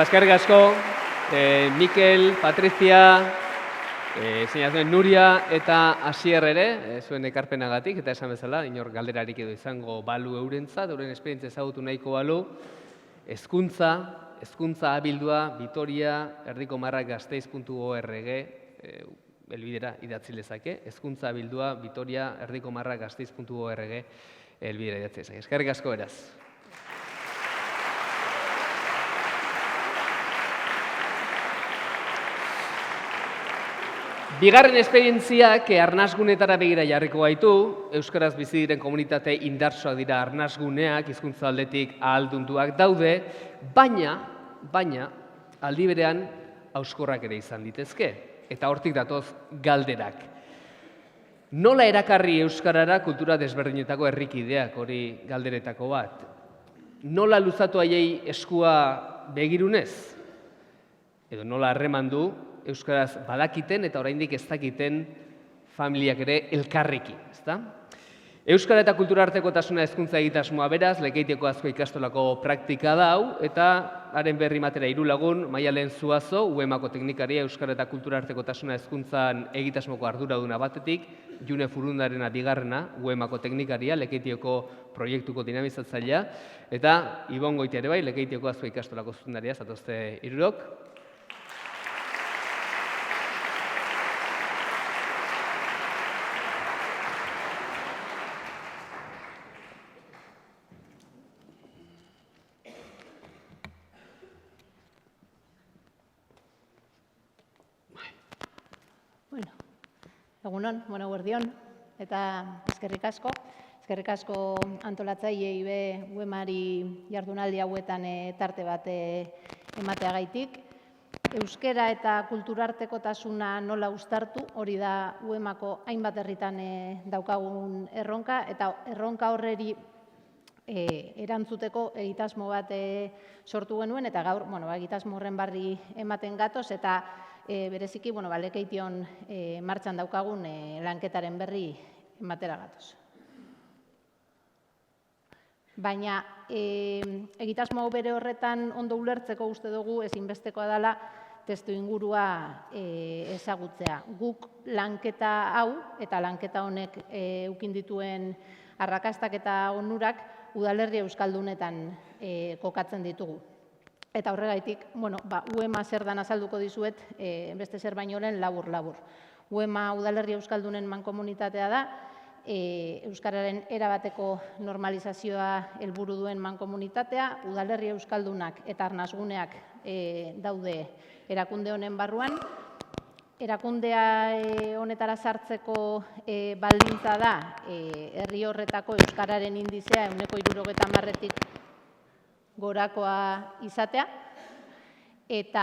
Eskerrik asko, Mikel, Patricia, Nuria eta Asier ere, zuen ekarpenagatik, eta esan bezala, inor galderarik edo izango balu eurentzat, euren esperientzia ezagutu nahiko balu, hezkuntza abildua, Vitoria, erdikomarrakgasteiz.org, elbidera idatzi lezake, hezkuntza abildua, Vitoria, erdikomarrakgasteiz.org, elbidera idatzi lezake. Eskerrik asko beraz. Bigarren esperientziak arnasgunetara begira jarriko gaitu, euskaraz bizi diren komunitate indartsuak dira arnasguneak, hizkuntza aldetik ahaldunduak daude, baina aldi berean hauskorrak ere izan litezke, eta hortik datoz galderak. Nola erakarri euskarara kultura desberdinetako herrikideak, hori galderetako bat? Nola luzatu haiei eskua begirunez? Edo nola harremandu euskaraz badakiten eta oraindik ez dakiten familiak ere elkarrekin, ezta? Euskara eta kultura artekotasuna hezkuntza egitasmoa beraz, Lekeitioko Azko ikastolako praktika da hau, eta haren berri matera 3 lagun, Maialen Zuazo, UEMako teknikaria Euskara eta kultura artekotasuna hezkuntzan egitasmoko arduraduna batetik, June Furundarena bigarrena, UEMako teknikaria, Lekeitioko proiektuko dinamizatzailea, eta Ibon Goitia ere bai, Lekeitioko Azko ikastolako zuzendaria, zatozte hirurok. Egunon, eguerdion, eta eskerrik asko antolatzailei be UEMari jardunaldi hauetan tarte bat emateagaitik. Euskara eta kulturartekotasuna nola uztartu, hori da UEMako hainbat herritan daukagun erronka, eta erronka horreri erantzuteko egitasmo bat sortu genuen, eta gaur egitasmo horren barri ematen gatoz, eta bereziki Lekeition martxan daukagun lanketaren berri ematera gatoz. Baina egitasmo hau bere horretan ondo ulertzeko uste dugu ezinbestekoa dela testu ingurua ezagutzea. Guk lanketa hau eta lanketa honek eukin dituen arrakastak eta onurak udalerri euskaldunetan kokatzen ditugu. Eta horregaitik, UEMA zer dan azalduko dizuet, beste zer baino lehen labur-labur. UEMA udalerri euskaldunen mankomunitatea da, euskararen erabateko normalizazioa helburu duen mankomunitatea, udalerri euskaldunak eta arnasguneak daude erakunde honen barruan. Erakundea honetara sartzeko baldintza da, herri horretako euskararen indizea 70%tik gorakoa izatea, eta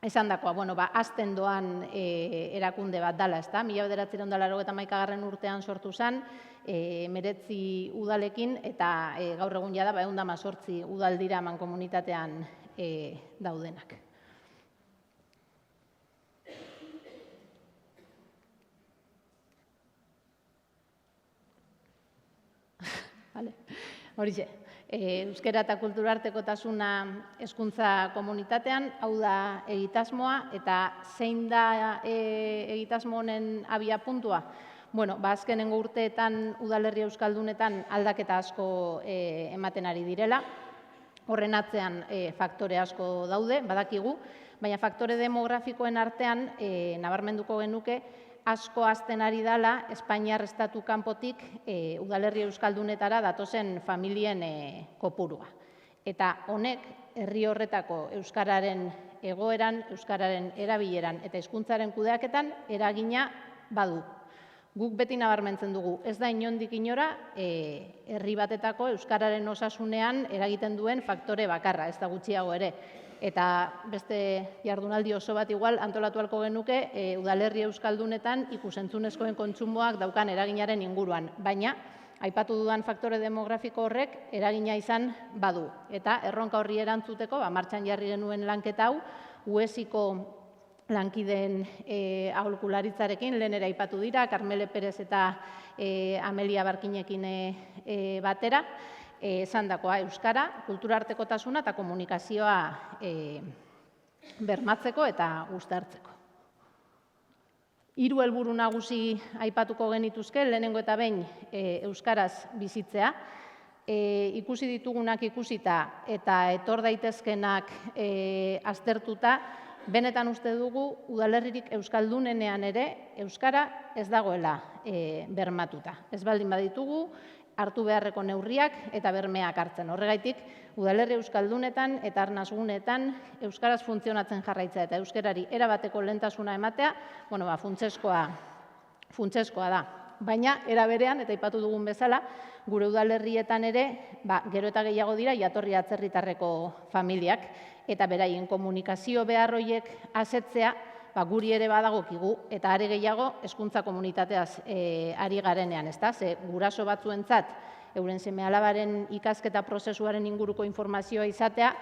esan dakoa, azten doan erakunde bat dala, ezta? 1991 urtean sortu zen, 19 udalekin, eta gaur egun jada 118 udal dira mankomunitatean daudenak. Horixe. Euskara eta kulturartekotasuna hezkuntza komunitatean, hau da egitasmoa, eta zein da egitasmo honen abiapuntua? Azkenengo urteetan udalerri euskaldunetan aldaketa asko ematen ari direla, horren atzean faktore asko daude, badakigu, baina faktore demografikoen artean nabarmenduko genuke asko azten ari dela Espainiar estatu kanpotik udalerri euskaldunetara datozen familien kopurua. Eta honek herri horretako euskararen egoeran, euskararen erabileran eta hizkuntzaren kudeaketan eragina badu. Guk beti nabarmentzen dugu, ez da inondik inora herri batetako euskararen osasunean eragiten duen faktore bakarra, ez da gutxiago ere. Eta beste jardunaldi oso bat igual antolatu ahalko genuke udalerri euskaldunetan ikusentzunezkoen kontsumoak daukan eraginaren inguruan. Baina, aipatu dudan faktore demografiko horrek eragina izan badu. Eta erronka horri erantzuteko, martxan jarri genuen lanketa hau, UESiko lankideen aholkularitzarekin, lehen ere aipatu dira, Karmele Perez eta Amelia Barkinekin batera, esandakoa euskara, kulturartekotasuna eta komunikazioa bermatzeko eta uztartzeko. 3 helburu nagusi aipatuko genituzke, lehenengo eta behin euskaraz bizitzea, ikusi ditugunak ikusita eta etor daitezkenak aztertuta, benetan uste dugu udalerririk euskaldunenean ere euskara ez dagoela bermatuta. Ez baldin baditugu, hartu beharreko neurriak eta bermeak hartzen. Horregaitik, udalerri euskaldunetan eta arnasgunetan euskaraz funtzionatzen jarraitzea eta euskarari erabateko lehentasuna ematea, funtsezkoa da. Baina, era berean, eta aipatu dugun bezala, gure udalerrietan ere, gero eta gehiago dira jatorri atzerritarreko familiak, eta beraien komunikazio behar horiek asetzea, guri ere badagokigu, eta are gehiago hezkuntza komunitateaz ari garenean, ezta? Ze guraso batzuentzat, euren seme-alabaren ikasketa prozesuaren inguruko informazioa izatea,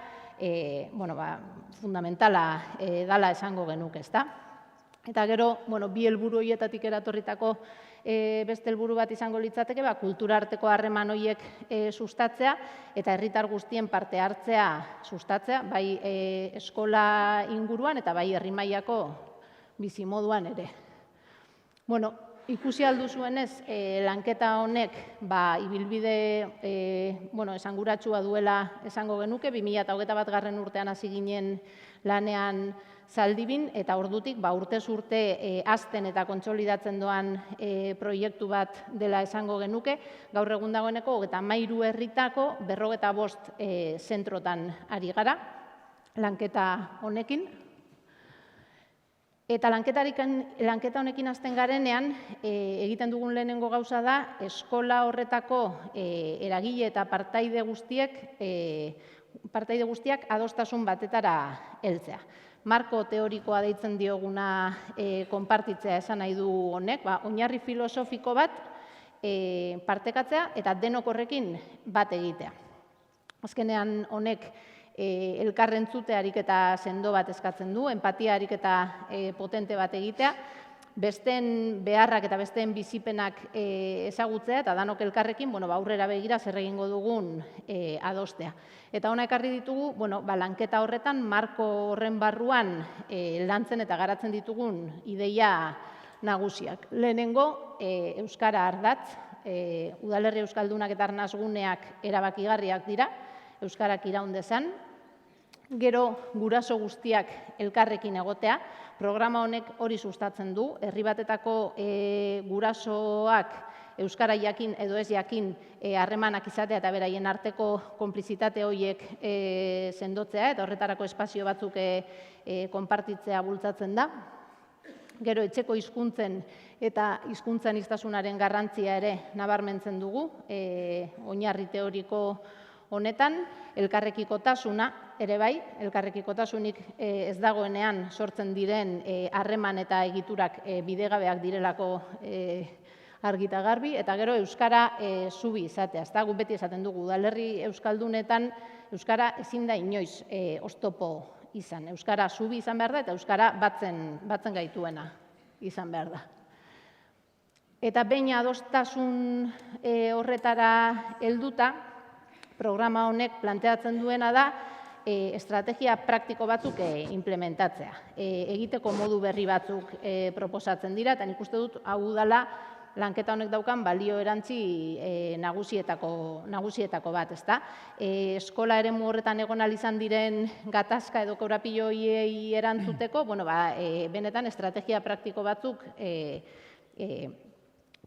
fundamentala dala esango genuke, ezta? Eta gero, 2 helburu horietatik eratorritako beste helburu bat izango litzateke, kulturarteko harreman horiek sustatzea eta herritar guztien parte hartzea sustatzea, bai eskola inguruan eta bai herri mailako bizimoduan ere. Ikusi alduzuenez, lanketa honek ibilbide esanguratsua duela esango genuke, 2021 urtean hasi ginen lanean Zaldibin, eta ordutik urtez urte hazten eta kontsolidatzen doan proiektu bat dela esango genuke. Gaur egun dagoeneko 33 herritako 45 zentrotan ari gara, lanketa honekin. Eta lanketa honekin hasten garenean, egiten dugun lehenengo gauza da, eskola horretako eragile eta partaide guztiak adostasun batetara heltzea. Marko teorikoa deitzen dioguna konpartitzea esan nahi du honek, oinarri filosofiko bat partekatzea eta denok horrekin bat egitea. Azkenean honek elkarren entzute ariketa sendo bat eskatzen du, empatia ariketa potente bat egitea, besteen beharrak eta besteen bizipenak ezagutzea eta danok elkarrekin aurrera begira zer egingo dugun adostea. Eta hona ekarri ditugu, lanketa horretan, marko horren barruan lantzen eta garatzen ditugun ideia nagusiak. Lehenengo, euskara ardatz, udalerri euskaldunak eta arnasguneak erabakigarriak dira, euskarak iraun dezan. Gero, guraso guztiak elkarrekin egotea, programa honek hori sustatzen du, herri batetako gurasoak euskara jakin edo ez jakin harremanak izatea eta beraien arteko konplizitate horiek sendotzea eta horretarako espazio batzuk konpartitzea bultzatzen da. Gero, etxeko hizkuntzen eta hizkuntzen aniztasunaren garrantzia ere nabarmentzen dugu, oinarri teoriko honetan, elkarrekikotasuna ere bai, elkarrekikotasunik ez dagoenean sortzen diren harreman eta egiturak bidegabeak direlako argi eta garbi, eta gero euskara zubi izatea. Guk beti esaten dugu, udalerri euskaldunetan euskara ezin da inoiz oztopo izan. Euskara zubi izan behar da eta euskara batzen gaituena izan behar da. Eta behin adostasun horretara helduta, programa honek planteatzen duena da estrategia praktiko batzuk implementatzea. Egiteko modu berri batzuk proposatzen dira, eta nik uste dut hau dela lanketa honek daukan balio erantzi nagusietako bat, ezta? Eskola eremu horretan egon ahal izan diren gatazka edo korapiloiei erantzuteko, benetan estrategia praktiko batzuk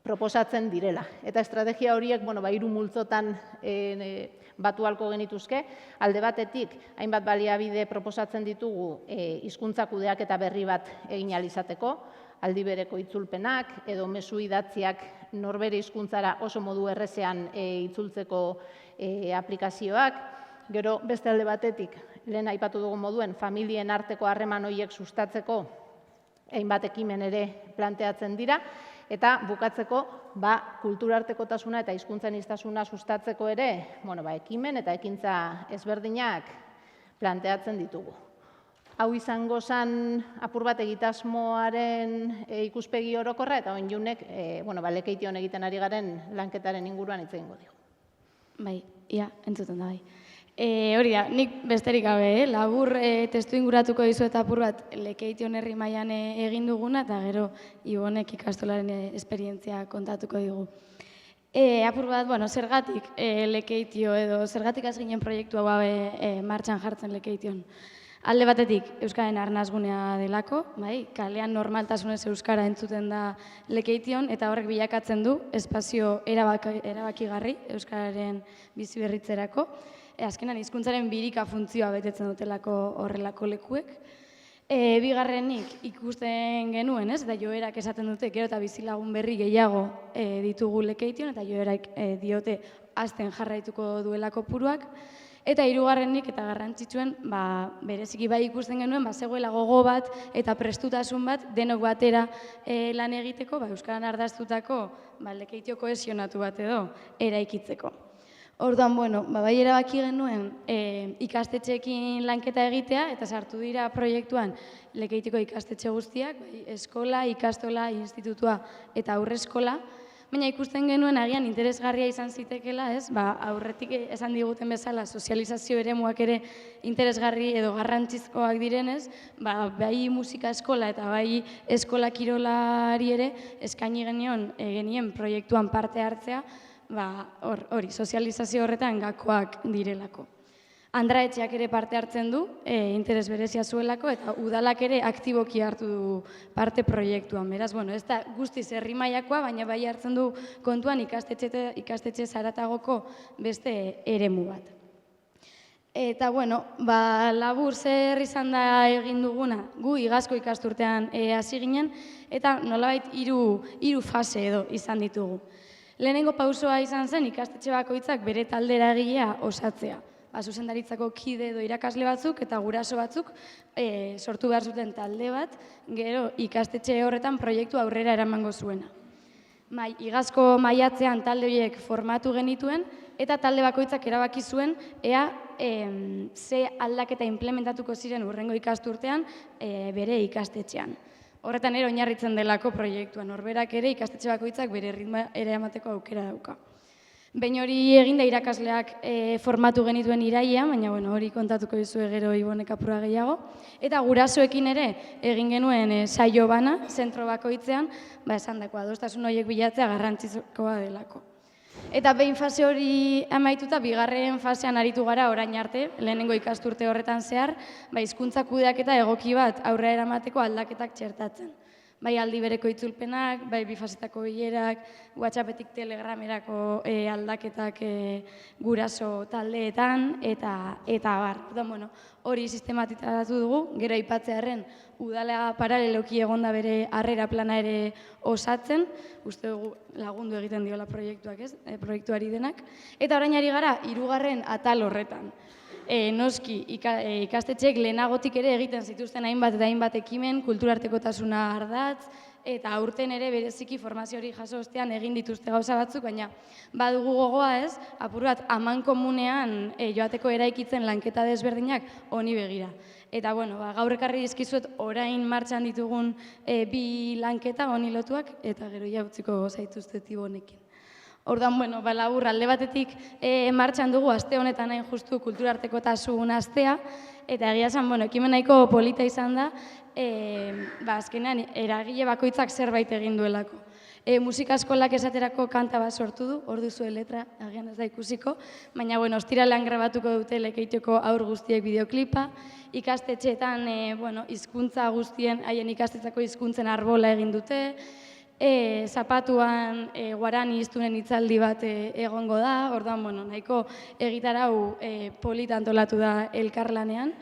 proposatzen direla. Eta estrategia horiek, 3 multzotan batu ahalko genituzke. Alde batetik, hainbat baliabide proposatzen ditugu hizkuntza kudeaketa berri bat egin ahal izateko, aldi bereko itzulpenak edo mezu idatziak norbere hizkuntzara oso modu errezean itzultzeko aplikazioak. Gero, beste alde batetik, lehen aipatu dugun moduen, familien arteko harreman horiek sustatzeko hainbat ekimen ere planteatzen dira, eta bukatzeko, kulturartekotasuna eta hizkuntza aniztasuna sustatzeko ere, ekimen eta ekintza ezberdinak planteatzen ditugu. hau izango zen apur bat egitasmoaren ikuspegi orokorra, eta oin junek, lekeition egiten ari garen lanketaren inguruan hitz egingo digu. Bai, ia, entzuten da bai. Hori da, nik besterik gabe, labur testu inguratuko dizu eta apur bat Lekeition herri mailan egin duguna, eta gero Ibonek ikastolaren esperientzia kontatuko digu. Apur bat, zergatik Lekeitio edo zergatik az ginen proiektu hau martxan jartzen Lekeition. Alde batetik, Euskararen arnasgunea delako, kalean normaltasunez Euskara entzuten da Lekeition, eta horrek bilakatzen du espazio erabakigarri Euskararen bizi berritzerako. Azkenan, hizkuntzaren birika funtzioa betetzen dutelako horrelako lekuek. Bigarrenik ikusten genuen, eta joerak esaten dute, gero eta bizilagun berri gehiago ditugu Lekeition, eta joerak diote hazten jarraituko duelako puruak. Eta hirugarrenik eta garrantzitsuen, bereziki bai ikusten genuen, zegoela gogo bat eta prestutasun bat denok batera lan egiteko, Euskaran ardaztutako Lekeitio kohesionatu bat edo eraikitzeko. Orduan, bai erabaki genuen ikastetxeekin lanketa egitea, eta sartu dira proiektuan Lekeitiko ikastetxe guztiak, eskola, ikastola, institutua eta aurreskola, baina ikusten genuen agian interesgarria izan zitekela, aurretik esan diguten bezala sozializazio eremuak ere interesgarri edo garrantzizkoak direnez, bai musika eskola eta bai eskola kirolari ere eskaini genien proiektuan parte hartzea, hori, sozializazio horretan gakoak direlako. Andraetxeak ere parte hartzen du, interes berezia zuelako, eta udalak ere aktiboki hartu du parte proiektuan. Beraz, ez da guztiz herri mailakoa, baina bai hartzen du kontuan ikastetxe zaratagoko beste eremu bat. Eta, labur zer izan da egin duguna, gu igazko ikasturtean hasi ginen, eta nolabait hiru fase edo izan ditugu. Lehenengo pausoa izan zen ikastetxe bakoitzak bere taldera egilea osatzea. Zuzendaritzako kide edo irakasle batzuk eta guraso batzuk sortu behar zuten talde bat, gero ikastetxe horretan proiektu aurrera eramango zuena. Igazko maiatzean talde horiek formatu genituen, eta talde bakoitzak erabaki zuen ea ze aldaketa implementatuko ziren hurrengo ikasturtean bere ikastetxean. Horretan ere oinarritzen delako proiektuan, horberak ere ikastetxe bakoitzak bere ritmoa ere emateko aukera dauka. Behin hori eginda irakasleak formatu genituen irailean, baina hori kontatuko dizue gero Ibonek apurra gehiago. Eta gurasoekin ere egin genuen saio bana, zentro bakoitzean, esandako adostasun horiek bilatzea garrantzizkoa delako. Eta behin fase hori amaituta, bigarren fasean aritu gara orain arte, lehenengo ikasturte horretan zehar, hizkuntza kudeaketa egoki bat aurrera eramateko aldaketak txertatzen. Bai aldi bereko itzulpenak, bai bifasetako bilerak, WhatsAppetik Telegramerako aldaketak guraso taldeetan, eta bar. Hori sistematizatu dugu, gero aipatzearren udala paraleloki egonda bere harrera plana ere osatzen, uste dugu lagundu egiten diola proiektuari denak, eta orain ari gara hirugarren atal horretan. Noski, ikastetxeek lehenagotik ere egiten zituzten hainbat eta hainbat ekimen, kulturartekotasuna ardatz, eta aurten ere bereziki formazio hori jaso ostean egin dituzte gauza batzuk, baina badugu gogoa ez, apur bat amankomunean joateko eraikitzen lanketa desberdinak honi begira. Eta gaur ekarri dizkizuet orain martxan ditugun bi lanketa honi lotuak, eta gero jautziko zaituztet Ibonekin. Orduan, labur, alde batetik martxan dugu aste honetan hain justu kulturartekotasun astea, eta egia esan, ekimen nahiko polita izan da, azkenean eragile bakoitzak zerbait egin duelako. Musika eskolak esaterako kanta bat sortu du, hor duzue letra, agian ez da ikusiko, baina ostiralean grabatuko dute Lekeitioko haur guztiek bideoklipa, ikastetxeetan hizkuntza guztien, haien ikastetxako hizkuntzen arbola egin dute, zapatuan guarani hiztunen hitzaldi bat egongo da, orduan nahiko egitarau polita antolatu da elkarlanean.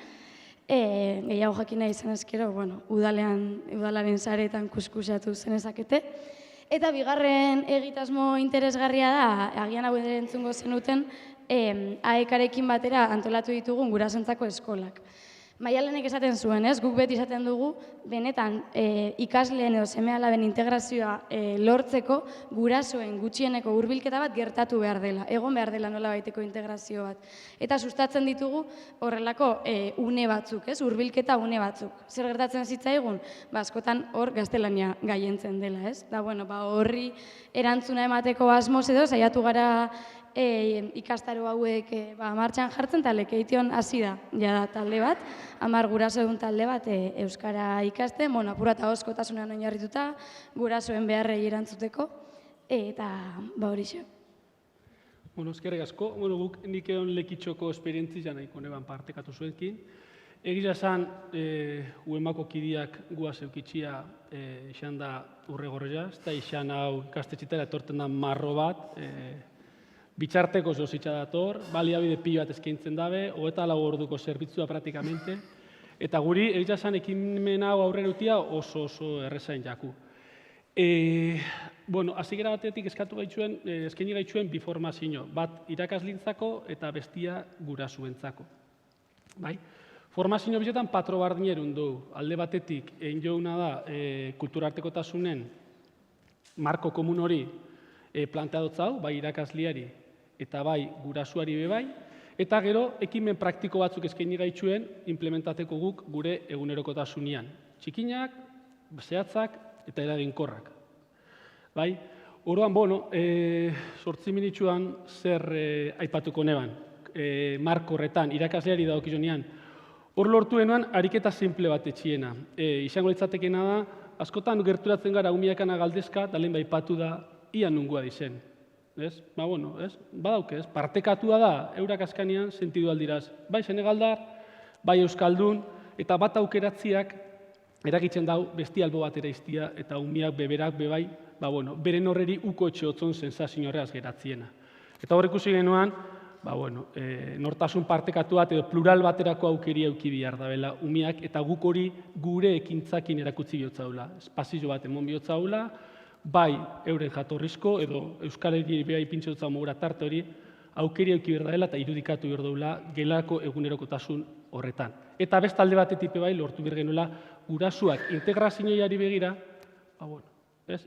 Gehiago jakina izan ezkero, udalaren saretan kuskusatu zenezakete. Eta bigarren egitasmo interesgarria da, agian hau ere entzungo zenuten, AEK-arekin batera antolatu ditugun gurasoentzako eskolak. Maialenek esaten zuen, ez? Guk beti esaten dugu, benetan ikasleen edo seme-alaben integrazioa lortzeko gurasoen gutxieneko hurbilketa bat gertatu behar dela, egon behar dela nolabaiteko integrazio bat. Eta sustatzen ditugu horrelako une batzuk, ez? Hurbilketa une batzuk. Zer gertatzen zitzaigun? Askotan hor gaztelania gaientzen dela, ez? Da, bueno, horri erantzuna emateko asmoz edo, saiatu gara ikastaro hauek martxan jartzen, eta Lekeition hasi da, jada talde bat, 10 guraso egun talde bat euskara ikasten, apur eta oskotasunean oinarrituta, gurasoen beharrei erantzuteko, eta horixe. Eskerrik asko, guk nik egon Lekitxoko esperientzia nahiko neban partekatu zuekin. Egia esan, uemako kidiak guaz eukitxia izan da urregorrea, ez da izan hau ikastetxitara etorten da marro bat, bitxarteko zozitza dator, baliabide pilo bat eskaintzen dabe, 24 orduko zerbitzua praktikamente, eta guri egia esan ekimen hau aurrera utia oso errezain jaku. Hasi gara batetik eskaini gaitzuen bi formazio, bat irakaslintzako eta bestia gurasoentzako. Formazio bizetan patro bardinerun du, alde batetik egin jouna da kulturartekotasunen marko komun hori planteadotzau, bai irakasliari eta bai gurasuari bebai, eta gero ekimen praktiko batzuk eskaini gaitzuen implementateko guk gure egunerokotasunean. Txikinak, zehatzak eta eraginkorrak. Orduan, 8 minitsuan zer aipatuko neban, marko horretan, irakasleari dagokizunean. Hor lortu genuan, ariketa simple bat etxiena. Izango litzatekena da, askotan gerturatzen gara umiakana galdezka, da lehen aipatu da, ia nungua dizen. Badauke, partekatua da, eurak askanean sentidu aldiraz. Bai senegaldar, bai euskaldun, eta bat aukeratziak eragitzen dau besti albo bat eraiztia, eta umiak beberak bebai, beren horreri uko etxe otzon sensazio horreaz geratziena. Eta hor ikusi genuan, nortasun partekatu bat edo plural baterako aukeri auki bihar dabela umiak, eta guk hori gure ekintzakin erakutsi bihotzaula. Espazio bat emon bihotzaula, bai euren jatorrizko edo Euskal Herri behar ipintxotza mogura tarte hori aukeri auki behar dela eta irudikatu behar daula gelako egunerokotasun horretan. Eta bestalde batetik bai lortu behar genuela gurasuak integrazioari begira,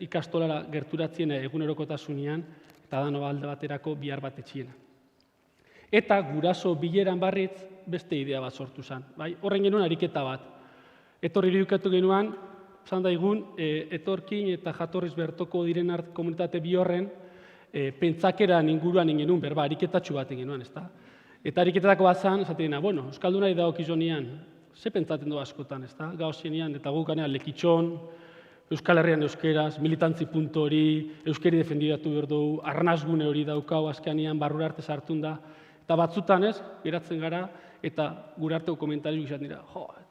ikastolara gerturatziena egunerokotasunean eta dano alde baterako bihar bat etxiena. Eta guraso bileran barritz beste idea bat sortu zen. Horren genuen ariketa bat. Etorri irudikatu genuan, zan daigun, etorkin eta jatorriz bertoko diren komunitate bi horren pentsakeran inguruan ingenuen, berba, ariketatxu bat ingenuen, ez da? Eta ariketatako bat zan, esaten dena, euskaldunari dagokizonean, ze pentsaten du askotan, ez da? Gauzenean, eta gukanean Lekitxon, Euskal Herrian euskeraz, militantzi puntu hori, euskeri defendidatu behar dugu, arnazgune hori daukau azkanean, barrura arte sartun da, eta batzutan ez, geratzen gara, eta gure arteko komentariuk izan dira,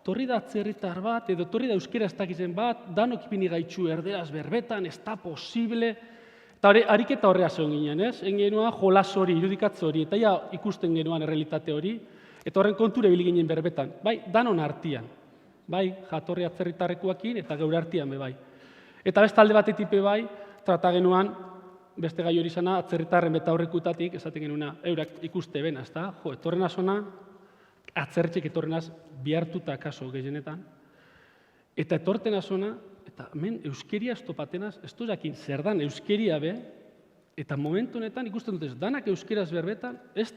torri da atzerritar bat, edo torri da euskera ez dakizen bat, danok ipini gaitxu erderaz berbetan, ez da posible, eta ariketa horrea zegoen ginen, ez? Engenua jolas hori, irudikatze hori, eta ja ikusten genuan errealitate hori, eta horren konture bil ginen berbetan, danon artian, jatorri atzerritarrekuakin, eta geure artian bai. Eta bestalde batetik bai, trata genuan, beste gai hori izana, atzerritarren beta horrekutatik, esaten genuena, eurak ikuste bena, ez da? Etorren azona, atzertxek etorrenaz bihartuta kaso gehienetan, eta etorten azona, eta hemen euskeria estopatenaz, ez jakin zer dan euskeria be, eta momentu honetan ikusten dut ez, danak euskeraz berbetan, ez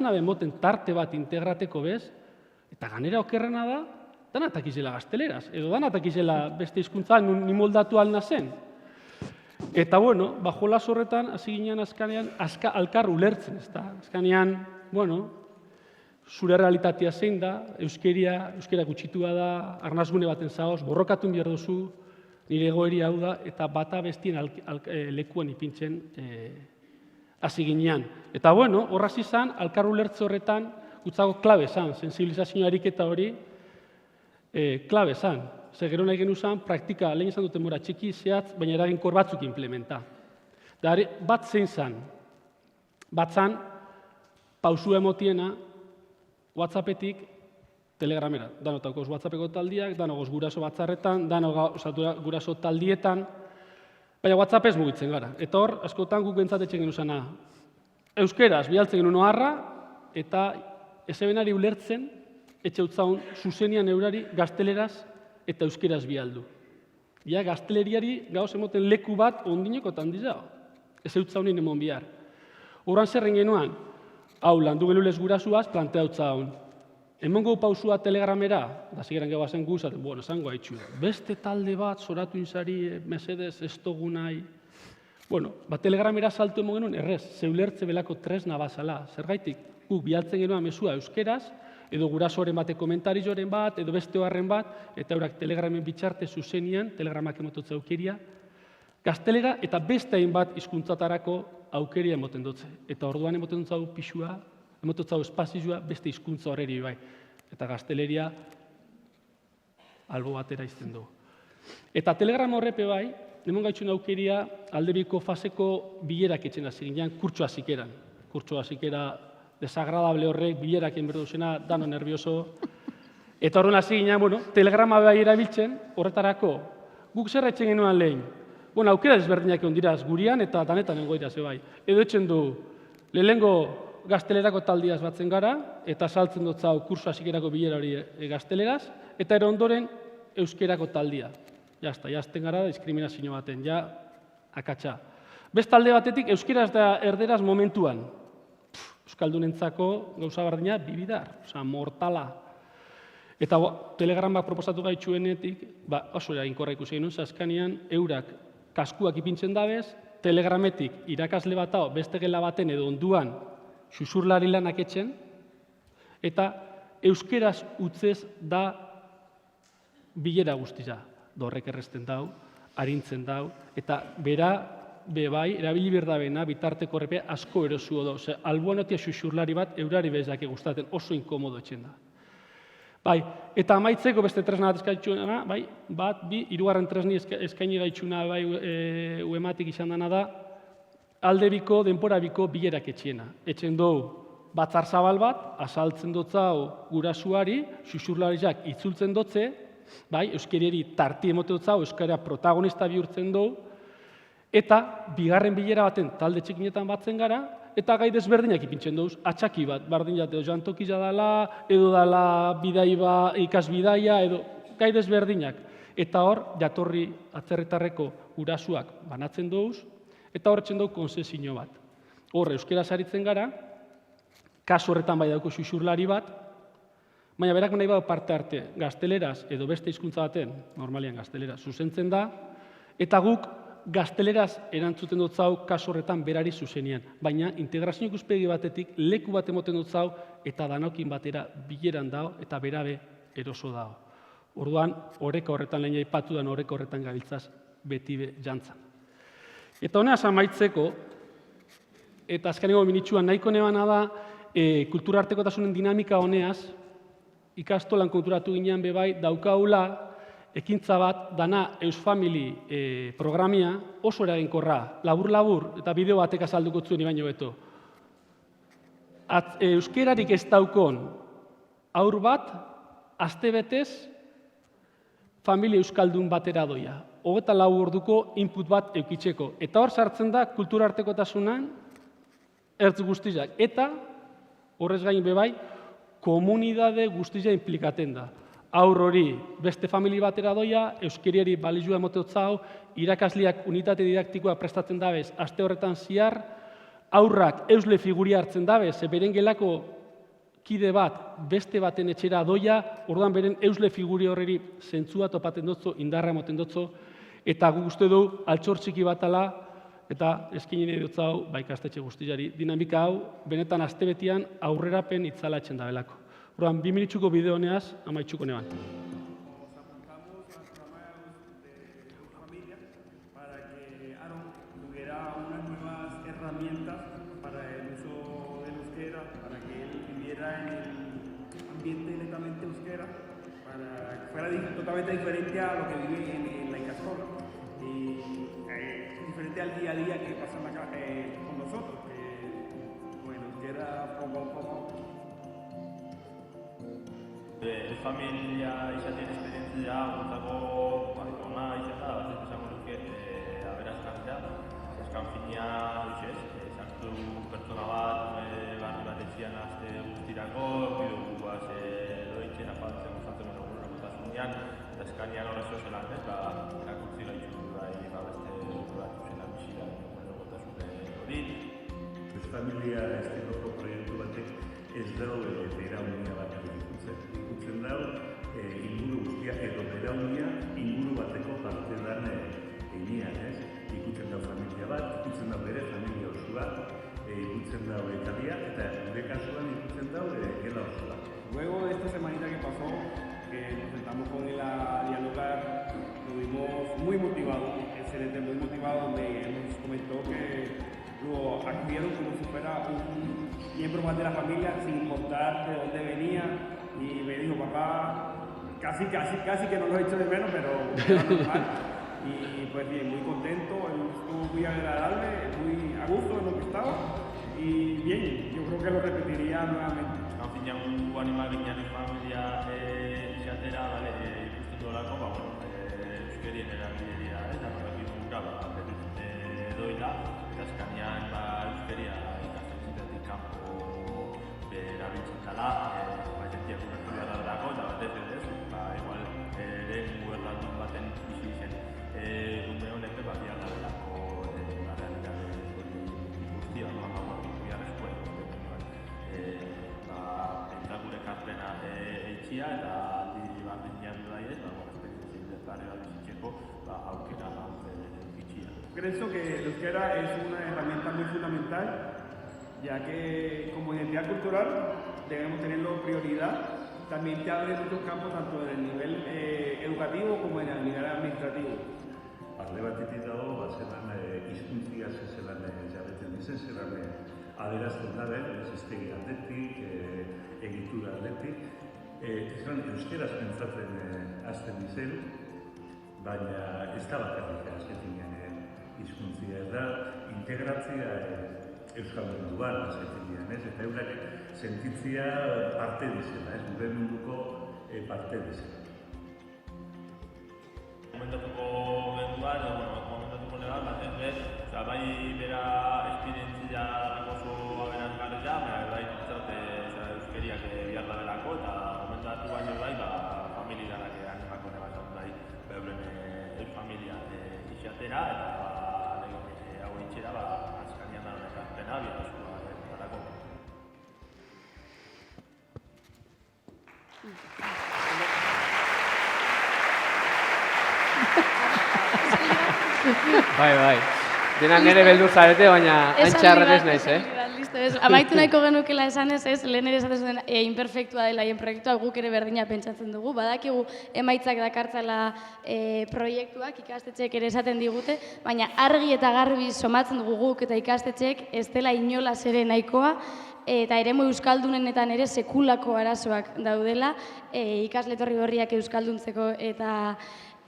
nabe moten tarte bat integrateko bez, eta ganera okerrena da, danatak izela gazteleraz, edo danatak izela beste hizkuntza ni moldatu alna zen. Eta jolas horretan, hasi ginean azkanean, alkar ulertzen, ez da? Azkanean, zure realitatea zein da, euskera gutxitua da, arnazgune baten zaoz, borrokatun behar duzu, nire egoeri hau da, eta bata bestien lekuan ipintzen hasi ginean. Eta horraz izan, alkar ulertze horretan, gutzago klabe zan, sensibilizazio ariketa hori, klabe zan. Zer gero nahi genuzan, praktika, lehen izan duten mora txiki, zehatz, baina eraginkor batzuk implementa. Bat zein zan, bat zan, pausua emotiena, WhatsAppetik Telegramera. Danotakoz WhatsAppeko taldiak, danogoz guraso batzarretan, danogoz guraso taldietan, baina WhatsApp ez mugitzen gara. Eta hor, askotan guk bentzatetzen genuzana, euskeraz, bialtzen genuen oharra, eta ezebenari ulertzen, etxe utzaun zuzenian eurari gazteleraz eta euskeraz bialdu. Ja, gazteleriari gauz emoten leku bat ondineko tandizao. Ez eutzaunin emon bihar. Horan zerren genuan, hau landu genulez gurasuaz, planteautza hon. Emongo pausua telegramera, da zigeran gebazen guzaten, bueno, zango haitxu. Beste talde bat, zoratu inzari, mesedez, ez dugu nahi. Bueno, telegramera saltu emon genuen, errez, zeulertze belako tresna bazala. Zergaitik, guk bialtzen genuen mesua euskeraz, edo gurasoren bate komentarizoren bat, edo beste oharren bat, eta eurak telegramen bitxarte zuzenian, telegramak emototza aukeria, gaztelera eta beste hainbat hizkuntzatarako aukeria emoten dutze. Eta orduan emoten dutza pixua, emototza espazioa beste hizkuntza horreri bai. Eta gazteleria albo batera izten du. Eta telegram horrepe bai, demon gaitxun aukeria aldebiko faseko bilerak etxen hasi ginean, kurtsoa zikeran. Kurtsoa zikera desagradable horrek, bilerak enberduzena, dano nervioso. Eta horren hasi ginean, bueno, telegrama bai erabiltzen, horretarako, guk zer etxen genuen lehen. Bueno, aukera ezberdinak egon diraz gurian eta danetan engoira ze bai. Edo etxen du, lehenengo gaztelerako taldiaz batzen gara, eta saltzen dut zau kursu hasikerako bilera hori gazteleraz, eta ero ondoren euskerako taldia. Jazta, jazten gara diskriminazio baten, ja akatsa. Beste alde batetik, euskeraz da erderaz momentuan. Euskaldunentzako gauza berdina bibidar, oza, mortala. Eta telegramak proposatu gaitxuenetik, oso eraginkorra ikusi genuen, zaskanean eurak kaskuak ipintzen dabez, telegrametik irakasle bat hau beste gela baten edo onduan xuxurlari lanak etxen, eta euskeraz utzez da bilera guztiza. Dorrek erresten dau, arintzen dau, eta bera, bai, erabili berdabena, bitarteko horrepe asko erosuo da. Ose, alboan otia xuxurlari bat, eurari bezake gustaten, oso inkomodo etxen da. Bai, eta amaitzeko beste tresna bat eskaitxuna, bai, bat, bi, hirugarren tresni eskaini gaitxuna, bai, uematik izan dana da, aldebiko, denporabiko bilerak etxiena. Etxen dugu batzar zabal bat, asaltzen dotzau gurasuari, xuxurlariak itzultzen dotze, bai, euskeriari tarti emote dotzau, euskara protagonista bihurtzen dugu, eta bigarren bilera baten talde txikinetan batzen gara, eta gai desberdinak ipintzen duz, atxaki bat, bardin jate, jantokiza dela, edo dela bidaiba, ikasbidaia, edo gai desberdinak. Eta hor, jatorri atzerritarreko gurasuak banatzen duz, eta horretzen dugu konsesio bat. Hor, euskera saritzen gara, kasu horretan bai dauko xuxurlari bat, baina berak nahi badu parte arte, gazteleraz edo beste hizkuntza baten, normalian gazteleraz, zuzentzen da, eta guk gazteleraz erantzuten dut zau kasu horretan berari zuzenian. Baina integrazio ikuspegi batetik leku bat emoten dut zau eta danokin batera bileran dao eta berabe eroso dao. Orduan, oreka horretan lehen aipatu dan oreka horretan gabiltzaz beti be jantzan. Eta honeaz amaitzeko, eta azkeneko minitsuan nahiko nebana da, kultura artekotasunen dinamika honeaz, ikastolan konturatu ginean bebai daukaula, ekintza bat, dana Eusfamili programia oso eraginkorra, labur-labur, eta bideo batek azalduko zuen baino beto. Euskerarik ez daukon aur bat, astebetez, familia euskaldun batera doia. 24 orduko input bat eukitzeko. Eta hor sartzen da kultura artekotasunan ertz guztizak. Eta horrez gain bebai, komunidade guztizia implikaten da. Aur hori beste familia batera doia, euskeriari balizua emoteotzau, irakasleak unitate didaktikoa prestatzen dabez, aste horretan ziar, aurrak eusle figuria hartzen dabez, beren gelako kide bat beste baten etxera doia, orduan beren eusle figuri horreri zentzua topaten dutzo, indarra emoten dutzo, eta gu uste du altxor txiki batala, eta eskinen edutzau, ikastetxe guztiari, dinamika hau, benetan astebetian aurrerapen itzala etxen dabelako. Orduan, 2 minutxuko bideo honeaz, amaitxuko neban. Nos apuntamos a programas de familia para que Aaron tuviera unas nuevas herramientas para el uso del euskera, para que él viviera en el ambiente netamente euskera, para que fuera totalmente diferente a lo que vive en la Icascola y diferente al día a día que pasa con nosotros, que bueno, euskera poco a poco. Familia izaten esperientzia guntako ona izan da, bat esango duke aberazkantzea, eskan finia duxez, sartu pertsona bat, barri bat etxian azte guztirako, bideoguaz zelan, eta eskainian horrezio zelan, ez, erakutzi gaitxu beste batu zelan bizidan egunerokotasun hori. Familia estiloko proiektu batek ez dau beraunia bat ikutzen dau, inguru guztia edo beraunia inguru bateko parte dan egian, ez? Ikutzen dau familia bat, ikutzen dau bere familia osua, ikutzen dau etalia, eta gure kasuan ikutzen dau gela osua. Luego de esta semanita que pasó, que nos sentamos con él a dialogar, nos vimos muy motivados, excelente, muy motivados, donde él nos comentó que lo acogieron como si fuera un miembro más de la familia, sin importar de dónde venía, y me dijo, papá, casi que no lo he hecho de menos, pero era normal. Y pues bien, muy contento, él estuvo muy agradable, muy a gusto en lo que estaba, y bien, yo creo que lo repetiría nuevamente. Fin, animal ginen familia izatera, ikusten dolako, euskerien erabileria, eta horrekin doila, eta azkanean euskeria ikasten zutetik kanpo erabiltzen dela, jentiak unertu behar daudelako, eta batez ez, igual lehen guerraldun baten bizi zen ume honek behar daudelako realitate guztia, biharrezkoa gure karpena eitxia eta aldi bardinean dudai ez, esperientzia interesgarri bat bizitzeko aukera bitxia. Creo que el euskera es una herramienta muy fundamental, ya que como identidad cultural debemos tenerlo prioridad. También te abre muchos campos, tanto en el nivel educativo como en el nivel administrativo. Alde batetik dago, zelan hizkuntziaz zelan jarretzen dizen, zelan adierazten da hiztegi aldetik, egitura aldetik. Zelan euskeraz pentsatzen hasten dizen, baina ez da bakarrik azketinean hizkuntzia, ez da integratzia euskal munduan azketinean, eta eurak sentitzia parte dizela, gure munduko parte dizela. Komentatuko genduan, komentatuko negar, bai bera esperientzia oso aberazgarria, bai euskeriak bihar dabelako, eta komentatu baino bai, familiarak animako nebazan bai, euren familia izatera, eta hau itxera, azkanian da honek artena, bihar darako. Bai. Denak nire beldur zarete, baina antxarren ez naiz, Amaitu nahiko genukela esanez, lehen ere esaten zuen imperfektua dela haien proiektua, guk ere berdina pentsatzen dugu. Badakigu emaitzak dakartzala proiektuak, ikastetxeek ere esaten digute, baina argi eta garbi somatzen dugu guk eta ikastetxeek ez dela inolaz ere nahikoa, eta eremu euskaldunenetan ere sekulako arazoak daudela, ikasle etorri berriak euskalduntzeko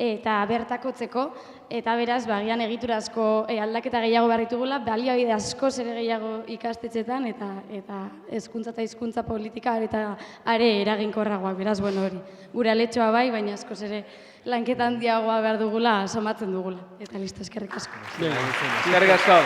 eta bertakotzeko, eta beraz, bagian egiturazko aldaketa gehiago behar ditugula, baliabide askoz ere gehiago ikastetxetan, eta hezkuntza eta hizkuntza politika eta are eraginkorragoak, beraz, hori. Gure aletxoa bai, baina askoz ere lanketa handiagoa behar dugula, somatzen dugula. Eta listo, eskerrik asko. Eskerrik asko.